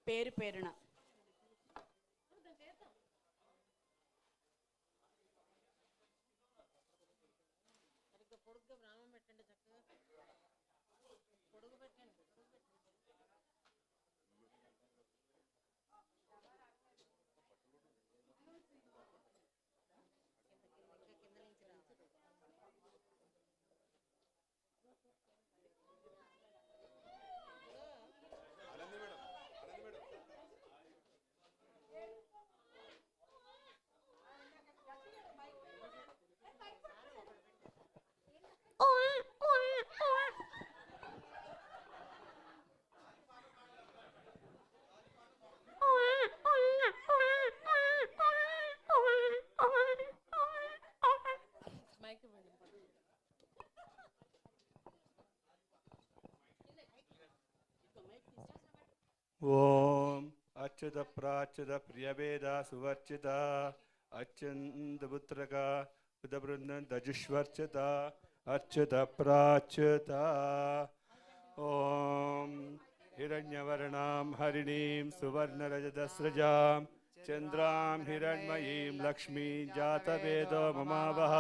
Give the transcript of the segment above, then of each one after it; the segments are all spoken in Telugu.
పేరు పేరున ओम अच्युत प्राच्युत प्रियभेद सुवर्चित अच्युत पुत्रका उदबृंद दजुष्वर्चित अच्युत प्राच्युत ओम हिरण्यवर्णां हरिणीं सुवर्णरजतस्रजां चंद्रां हिरण्मयीं लक्ष्मी जातवेदो ममावह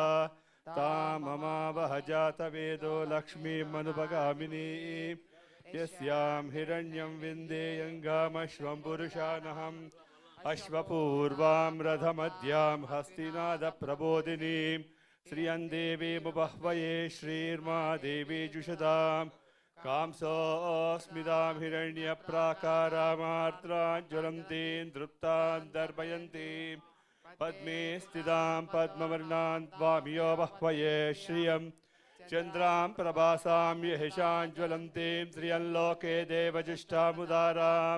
तां ममावह जातवेदो लक्ष्मीं मनुपगामिनीं यस्यां हिरण्यं विन्देयङ्गामश्वं पुरुषानहम् अश्वपूर्वां रथमध्यां हस्तिनादप्रबोधिनीं श्रियं देवीमुपह्वये श्रीर्मा देवी जुषदां कांसोऽस्मितां हिरण्यप्राकारामार्द्रां ज्वलन्तीं दृप्तां दर्पयन्तीं पद्मे स्थितां पद्मवर्णां त्वामियो बह्वये श्रियं चंद्रां प्रभासां यहिषां ज्वलन्तीं श्रियंलोके देवजुष्टामुदारां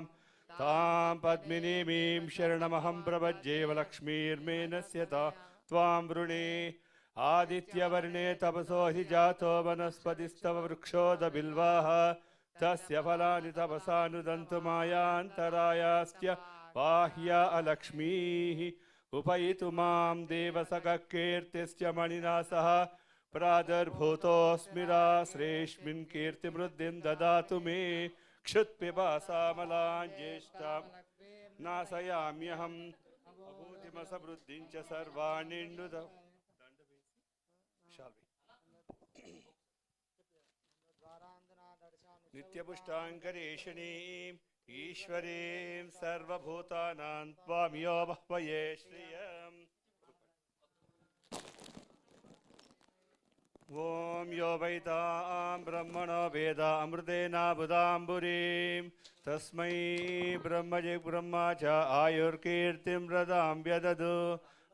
तां पद्मिनीमीं शरणमहं प्रपद्येव लक्ष्मीर्मेनस्य त्वां वृणे आदित्यवर्णे तपसो हि जातो वनस्पतिस्तव वृक्षोदबिल्वाः तस्य फलानि तपसानुदन्तु मायान्तरायाश्च बाह्या अलक्ष्मीः उपैतु मां देवसखकीर्तिश्च मणिना सह प्रादुर्भूतोऽस्मिरा श्रेष्मिन् कीर्तिमृद्धिं ददातु मे क्षुत्पिपासामलां ज्येष्ठां नाशयाम्यहम् अभूतिमसमृद्धिं च सर्वाणि नित्यपुष्टाङ्करेषणीम् ईश्वरीं सर्वभूतानां त्वामियो बह्वये श्रियम् ओम यो वैतां ब्रह्मणो वेद अमृतेनाबुधाम्बुरीं तस्मै ब्रह्मजिब्रह्मा च आयुर्कीर्तिं रदां व्यददु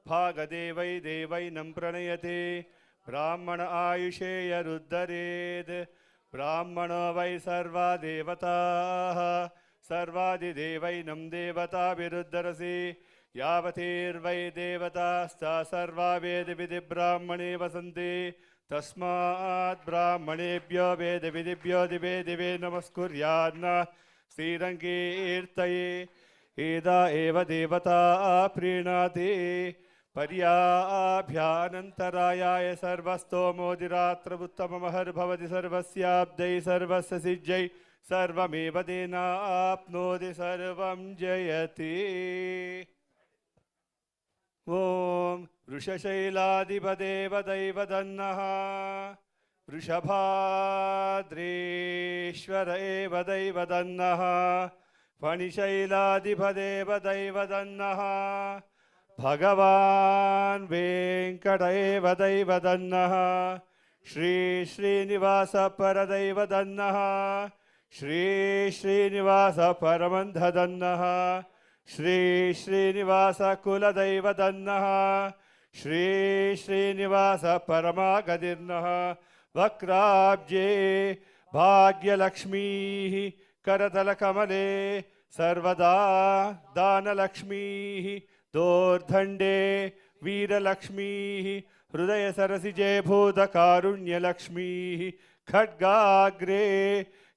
भागदेवै देवैनं प्रणयते ब्राह्मण आयुषे यरुद्धरेत् ब्राह्मणो वै सर्वा देवताः सर्वादिदेवैनं देवताभिरुद्धरसि यावतीर्वै देवतास्ता सर्वा वेदविधिब्राह्मणे वसन्ति तस्मात् ब्राह्मणेभ्यो वेदविधिभ्यो दिवे दिवे नमस्कुर्यान्न श्रीरङ्गीर्तये एदा एव देवता प्रीणाति पर्याभ्यानन्तरायाय सर्वस्तोमोदिरात्रमुत्तममहर्भवति सर्वस्याब्दै सर्वस्य सिज्जै सर्वमेव तेनाप्नोति सर्वं जयति ओम वृषशैलाधिपदेव दैवदन्नः वृषभाद्रेश्वर एव दैवदन्नः फणिशैलाधिपदेव दैवदन्नः भगवान् वेङ्कट एव दैवदन्नः श्री श्रीनिवास परदैवदन्नः श्री श्रीनिवास परमन्धदन्नः श्री श्रीनिवास कुलदैवदन्नः श्री श्रीनिवास परमागतिर्नः वक्राब्जे भाग्यलक्ष्मीः करतलकमले सर्वदा दानलक्ष्मीः दोर्दण्डे वीरलक्ष्मीः हृदयसरसिजे भूतकारुण्यलक्ष्मीः खड्गाग्रे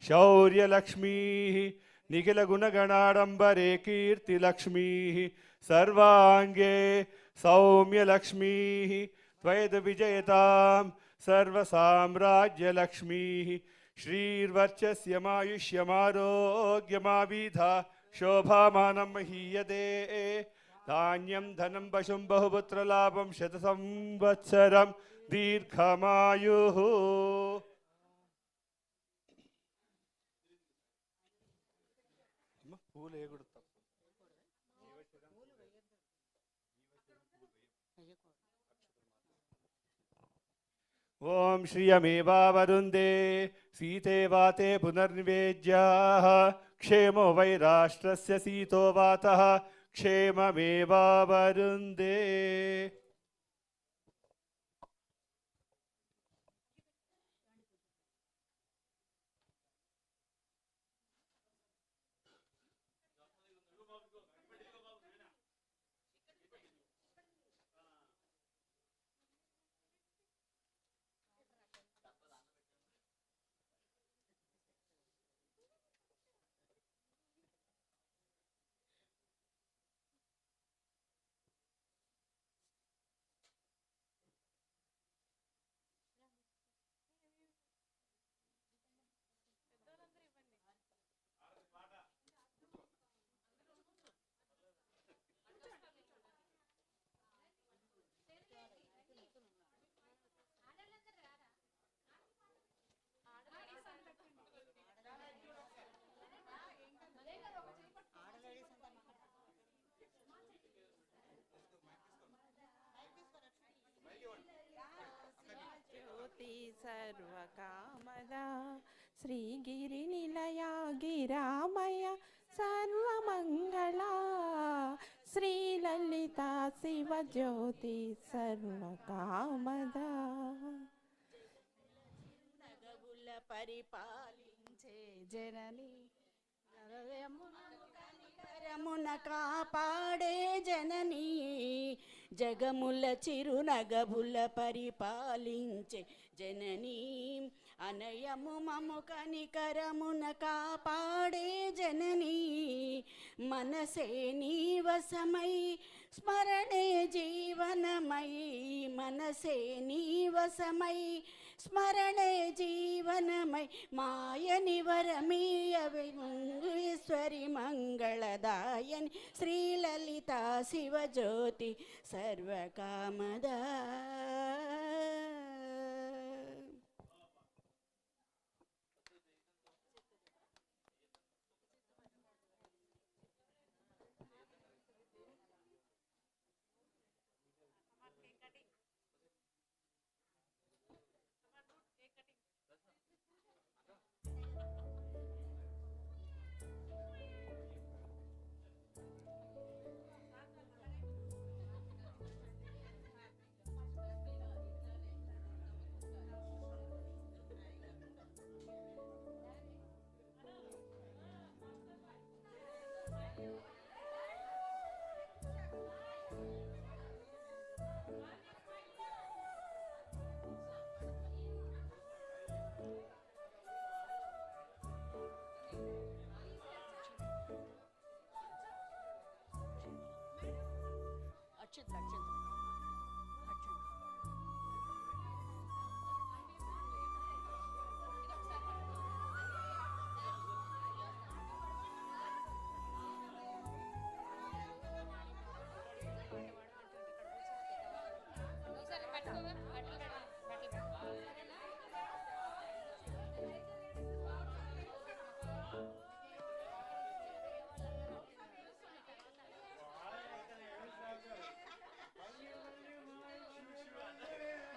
शौर्यलक्ष्मीः निखिलगुणगणाडम्बरे कीर्तिलक्ष्मीः सर्वाङ्गे सौम्यलक्ष्मीः त्वयद्विजयतां सर्वसाम्राज्यलक्ष्मीः श्रीर्वर्चस्यमायुष्यमारोग्यमाविधा శోభామానం మహీయతే ధాన్యం ధనం పశుం బహుపుత్రలాభం శత సంవత్సరం దీర్ఘమాయు. పూలు వేయకూడదు. ఓం శ్రియమేవావరుందే సీతే వాతే పునర్నివేద్యాః క్షేమో వై రాష్ట్రస్య సీతో వాతః క్షేమమేవావరుందే. సర్వకామద శ్రీగిరి నిలయ గిరామయ సర్వమంగళ శ్రీలలిత శివజ్యోతి సర్వకామద. నగవుల పరిపాలించే జనని కరమున కాపాడే జనని జగముల చిరునగబుల పరిపాలించే జనని అనయము మము కనికరమున కాపాడే జనని మనసే నీవసమై స్మరణే జీవనమై మనసే నీవసమై స్మరణే జీవనమై మాయని వరమీయవేశ్వరి మంగళదాయని శ్రీలలిత శివజ్యోతి సర్వకామదా.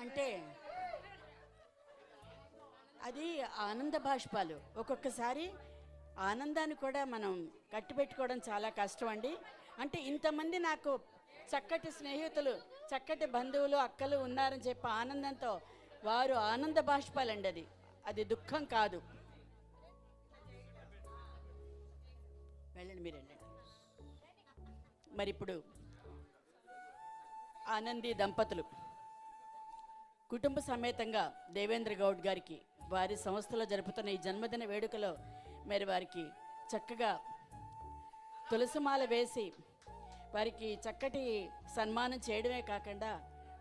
అంటే అది ఆనంద బాష్పాలు. ఒక్కొక్కసారి ఆనందాన్ని కూడా మనం కట్టిపెట్టుకోవడం చాలా కష్టం అండి. అంటే ఇంతమంది నాకు చక్కటి స్నేహితులు, చక్కటి బంధువులు, అక్కలు ఉన్నారని చెప్పి ఆనందంతో వారు ఆనంద బాష్పాలండి. అది అది దుఃఖం కాదు. వెళ్ళండి, మీరు వెళ్ళండి. మరి ఇప్పుడు ఆనంది దంపతులు కుటుంబ సమేతంగా దేవేంద్ర గౌడ్ గారికి వారి సంస్థలో జరుపుతున్న ఈ జన్మదిన వేడుకలో మరి వారికి చక్కగా తులసిమాల వేసి వారికి చక్కటి సన్మానం చేయడమే కాకుండా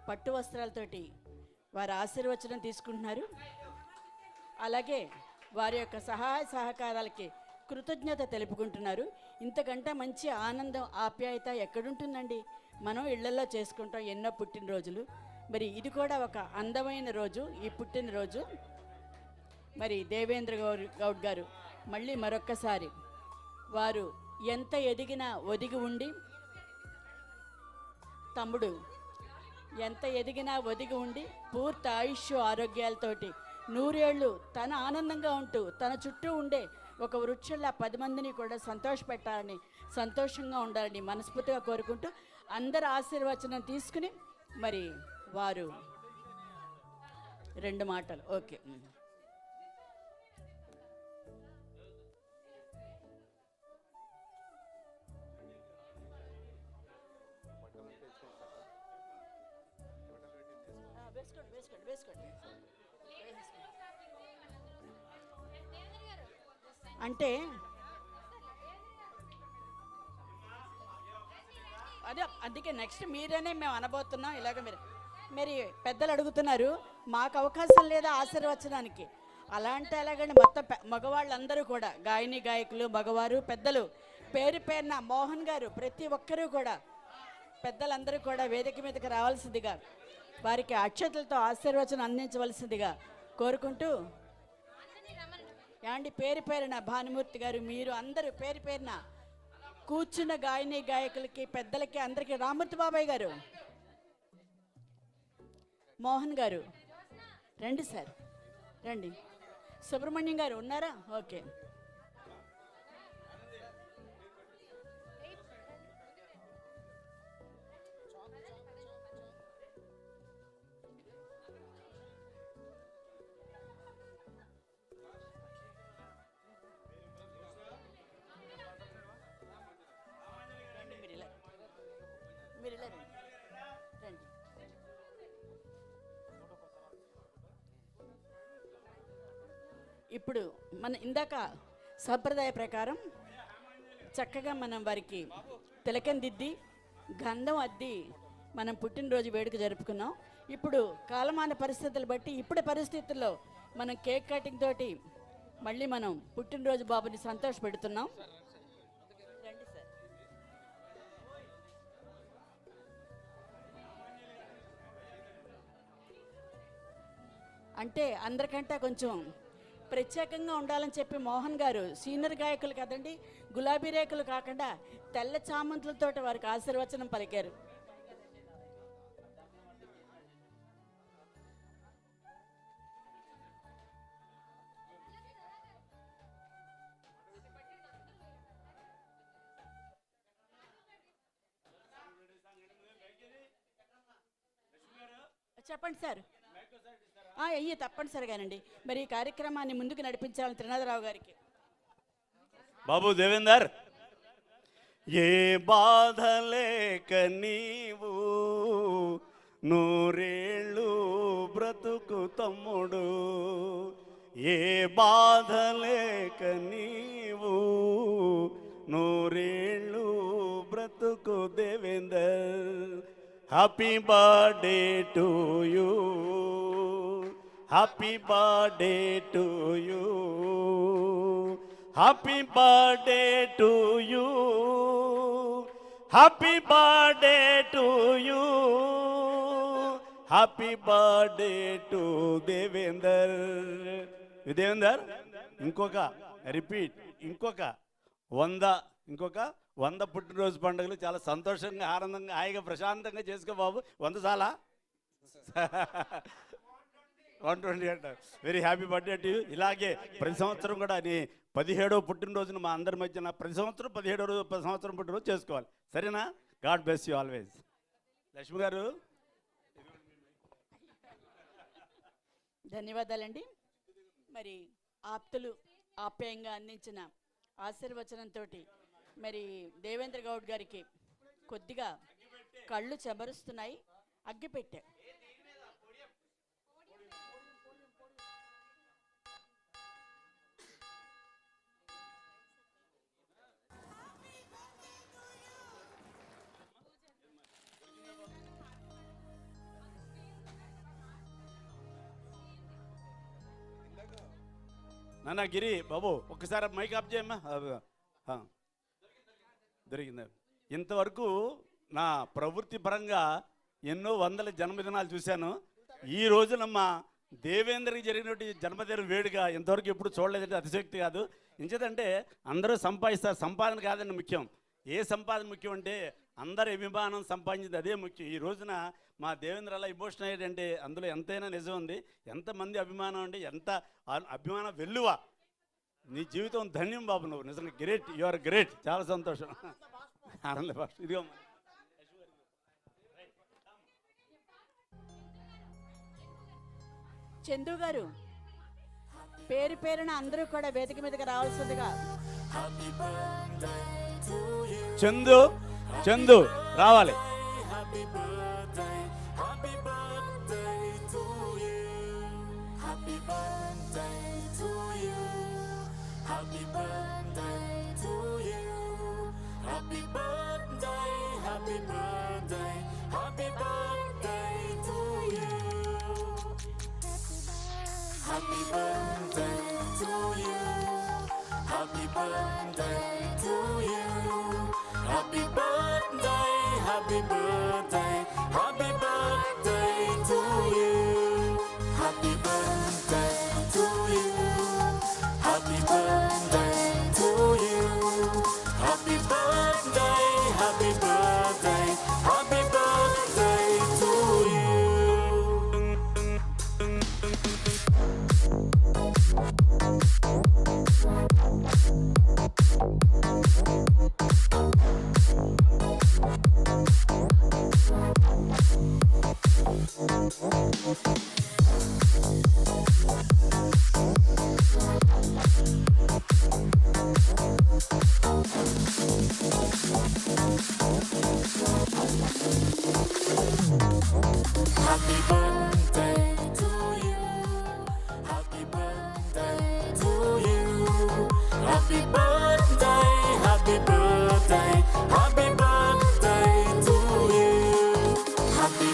పట్టు వస్త్రాలతోటి వారి ఆశీర్వచనం తీసుకుంటున్నారు. అలాగే వారి యొక్క సహాయ సహకారాలకి కృతజ్ఞత తెలుపుకుంటున్నారు. ఇంతకంటే మంచి ఆనందం ఆప్యాయత ఎక్కడుంటుందండి? మనం ఇళ్లలో చేసుకుంటాం ఎన్నో పుట్టినరోజులు. మరి ఇది కూడా ఒక అందమైన రోజు, ఈ పుట్టినరోజు. మరి దేవేంద్ర గౌడ్ గారు మళ్ళీ మరొక్కసారి వారు ఎంత ఎదిగినా ఒదిగి ఉండి, తమ్ముడు ఎంత ఎదిగినా ఒదిగి ఉండి పూర్తి ఆయుష్ ఆరోగ్యాలతోటి 100 ఏళ్ళు తన ఆనందంగా ఉంటూ తన చుట్టూ ఉండే ఒక వృక్షంలా 10 మందిని కూడా సంతోషపెట్టాలని, సంతోషంగా ఉండాలని మనస్ఫూర్తిగా కోరుకుంటూ అందరి ఆశీర్వచనం తీసుకుని మరి వారు 2 మాటలు. ఓకే. అంటే అదే అందుకే నెక్స్ట్ మీరేనే మేము అనబోతున్నాం. ఇలాగ మరి పెద్దలు అడుగుతున్నారు మాకు అవకాశం లేదా ఆశీర్వచనానికి. అలా అంటే ఎలాగండి? మొత్తం మగవాళ్ళందరూ కూడా గాయని గాయకులు, మగవారు, పెద్దలు పేరు పేరున మోహన్ గారు ప్రతి ఒక్కరూ కూడా పెద్దలందరూ కూడా వేదిక మీదకి రావాల్సిందిగా, వారికి అక్షతలతో ఆశీర్వచనం అందించవలసిందిగా కోరుకుంటూ, యాండి పేరు పేరున భానుమూర్తి గారు, మీరు అందరూ పేరు పేరున కూర్చున్న గాయని గాయకులకి, పెద్దలకి, అందరికీ, రామూర్తి బాబాయ్ గారు, మోహన్ గారు రండి సార్, రండి. సుబ్రహ్మణ్యం గారు ఉన్నారా? ఓకే. ఇప్పుడు మన ఇందాక సంప్రదాయ ప్రకారం చక్కగా మనం వారికి తిలకం దిద్ది గంధం అద్ది మనం పుట్టినరోజు వేడుక జరుపుకున్నాం. ఇప్పుడు కాలమాన పరిస్థితులు బట్టి ఇప్పటి పరిస్థితుల్లో మనం కేక్ కటింగ్ తోటి మళ్ళీ మనం పుట్టినరోజు బాబుని సంతోష పెడుతున్నాం. రండి సార్. అంటే అందరికంటే కొంచెం ప్రత్యేకంగా ఉండాలని చెప్పి మోహన్ గారు సీనియర్ గాయకులు కదండి, గులాబీ రేకులు కాకుండా తెల్ల చామంతులతో వారికి ఆశీర్వచనం పలికారు. చెప్పండి సార్. అయ్యి తప్పనిసరిగానండి. మరి ఈ కార్యక్రమాన్ని ముందుకు నడిపించాలని త్రినాథరావు గారికి. బాబు దేవేందర్, ఏ బాధ లేక నీవు 100 ఏళ్ళు బ్రతుకు తమ్ముడు, ఏ బాధ లేక నీవు 100 ఏళ్ళు బ్రతుకు Devender. Happy birthday to you, happy birthday to you, happy birthday to you, happy birthday to you, happy birthday to Devender. Devender, ఇంకొక రిపీట్, ఇంకొక 100 పుట్టినరోజు పండుగలు చాలా సంతోషంగా, ఆనందంగా, హాయిగా, ప్రశాంతంగా చేసుకో బాబు. 100 చాలా 120 అంటారు. Very happy birthday to you. ఇలాగే ప్రతి సంవత్సరం కూడా నీ 17వ పుట్టినరోజును మా అందరి మధ్యన ప్రతి సంవత్సరం 17వ సంవత్సరం పుట్టినరోజు చేసుకోవాలి. సరేనా? God bless you always. Lakshmi గారు ధన్యవాదాలండి. మరి ఆప్తులు ఆప్యాయంగా అందించిన ఆశీర్వచనంతో మరి దేవేంద్ర గౌడ్ గారికి కొద్దిగా కళ్ళు చెమరుస్తున్నాయి. అగ్గిపెట్టే నాన్న గిరి బాబు ఒక్కసారి మైక్ ఆఫ్ చేయమ్మా. దొరికిందా? ఇంతవరకు నా ప్రవృత్తి పరంగా ఎన్నో వందల జన్మదినాలు చూశాను. ఈ రోజునమ్మ దేవేంద్రకి జరిగినటువంటి జన్మదిన వేడుక ఇంతవరకు ఎప్పుడు చూడలేదంటే అతిశక్తి కాదు. ఇంచేదంటే అందరూ సంపాదిస్తారు, సంపాదన కాదండి ముఖ్యం. ఏ సంపాదన ముఖ్యం అంటే అందరి అభిమానం సంపాదించింది అదే ముఖ్యం. ఈ రోజున మా దేవేంద్ర అలా ఇమోషన్ అయ్యేటంటే అందులో ఎంతైనా నిజం ఉంది. ఎంతమంది అభిమానం అంటే ఎంత అభిమానం వెల్లువ. నీ జీవితం ధన్యం బాబు, నువ్వు నిజంగా గ్రేట్, యు ఆర్ గ్రేట్. చాలా సంతోషం. ఆనంద భాష ఇదిగో చందు గారు పేరు పేరున అందరూ కూడా వేదిక మీదకి రావాల్సిందిగా. చందు చందు రావాలి. Happy birthday to you. Happy birthday to you. Happy birthday, happy birthday, happy birthday to you. Happy birthday to you. Happy birthday to you. Happy birthday, happy birthday, happy birthday to you. Happy birthday to you. Happy birthday to you. Happy birthday, happy birthday, happy birthday to you. Happy birthday to you. Happy birthday to you. Happy birthday, happy birthday, happy birthday to you. Happy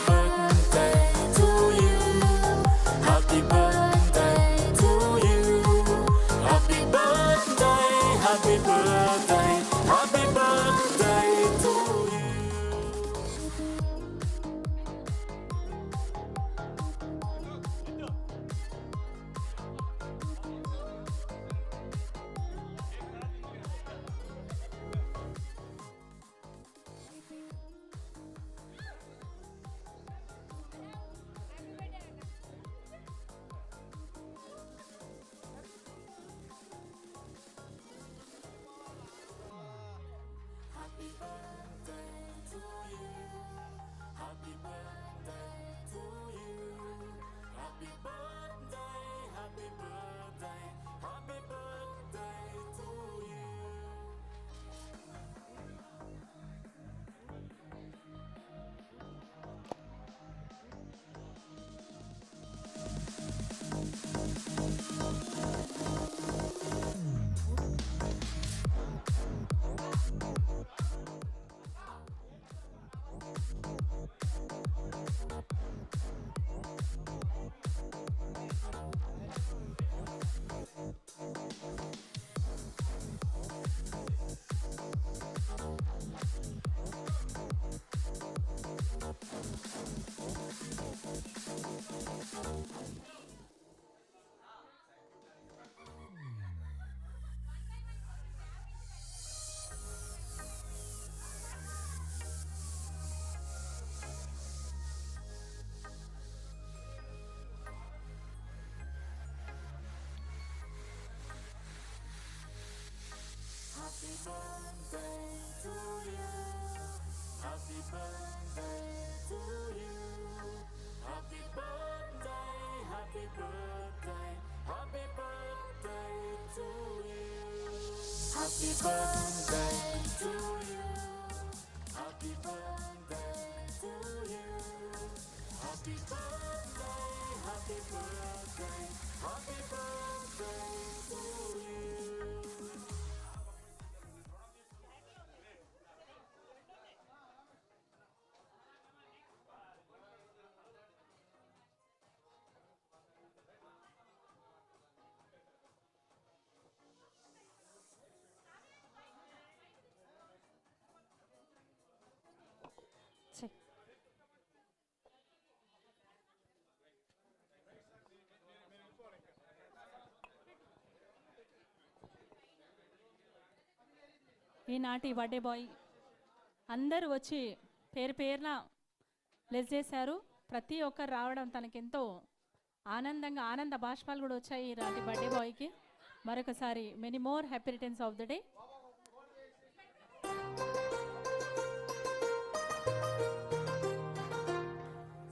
birthday to you. Happy birthday to you. Happy birthday, happy birthday, happy birthday to you. Happy birthday to you. Happy birthday to you. Happy birthday, happy birthday, happy birthday to you. Happy birthday to you. Happy birthday to you. Happy birthday, happy birthday, happy birthday to you. ఈనాటి బర్త్డే బాయ్ అందరూ వచ్చి పేరు పేరున బ్లెస్ చేశారు. ప్రతి ఒక్కరు రావడం తనకెంతో ఆనందంగా ఆనంద బాష్పాలు కూడా వచ్చాయి ఈనాటి బర్త్డే బాయ్కి. మరొకసారి many more happy returns of the day.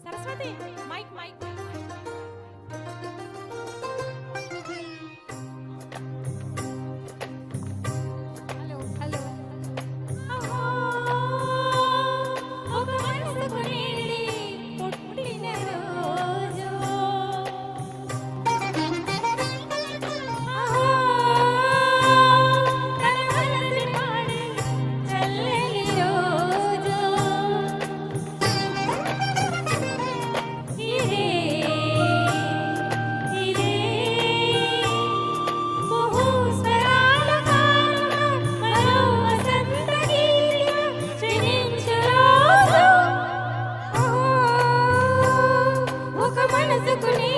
Saraswati mic mic మనసుకునే